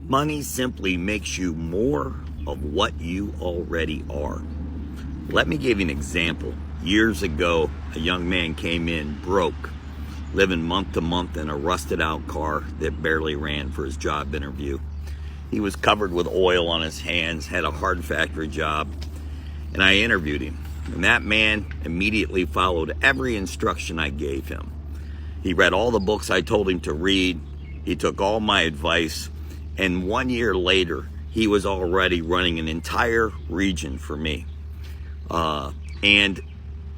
Money simply makes you more of what you already are. Let me give you an example. Years ago, a young man came in broke, living month to month in a rusted out car that barely ran for his job interview. He was covered with oil on his hands, had a hard factory job, and I interviewed him. And that man immediately followed every instruction I gave him. He read all the books I told him to read. He took all my advice. And 1 year later, he was already running an entire region for me. And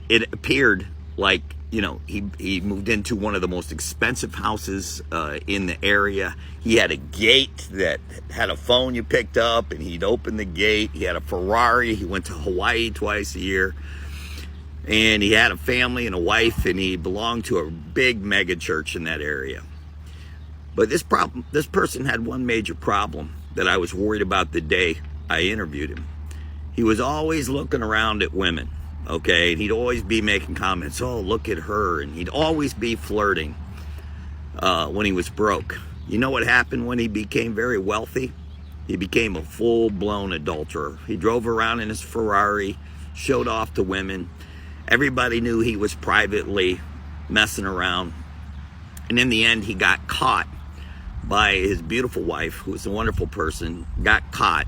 it appeared like, he moved into one of the most expensive houses in the area. He had a gate that had a phone you picked up, and he'd open the gate. He had a Ferrari. He went to Hawaii twice a year. And he had a family and a wife, and he belonged to a big mega church in that area. But this person had one major problem that I was worried about the day I interviewed him. He was always looking around at women, okay? And he'd always be making comments, oh, look at her. And he'd always be flirting when he was broke. You know what happened when he became very wealthy? He became a full-blown adulterer. He drove around in his Ferrari, showed off to women. Everybody knew he was privately messing around. And in the end, he got caught by his beautiful wife, who was a wonderful person, got caught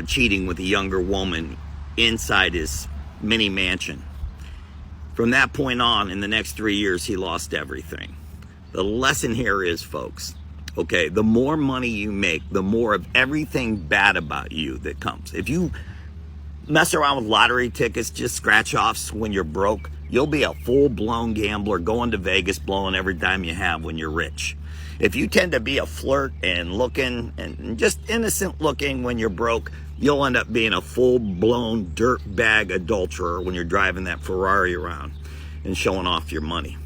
cheating with a younger woman inside his mini mansion. From that point on, in the next 3 years, he lost everything. The lesson here is, folks, okay, the more money you make, the more of everything bad about you that comes. If you mess around with lottery tickets, just scratch-offs when you're broke, you'll be a full-blown gambler going to Vegas, blowing every dime you have when you're rich. If you tend to be a flirt and looking and just innocent looking when you're broke, you'll end up being a full-blown dirtbag adulterer when you're driving that Ferrari around and showing off your money.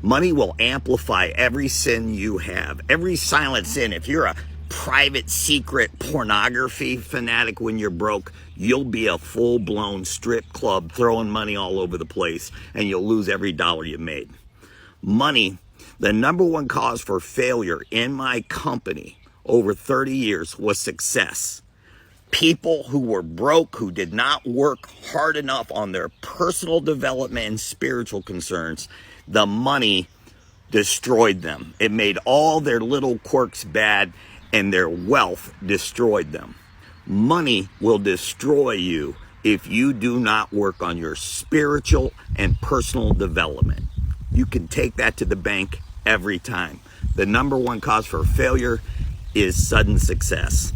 Money will amplify every sin you have, every silent sin. If you're a private secret pornography fanatic when you're broke, you'll be a full-blown strip club throwing money all over the place, and you'll lose every dollar you made. Money, the number one cause for failure in my company over 30 years was success. People who were broke, who did not work hard enough on their personal development and spiritual concerns, the money destroyed them. It made all their little quirks bad, and their wealth destroyed them. Money will destroy you if you do not work on your spiritual and personal development. You can take that to the bank every time. The number one cause for failure is sudden success.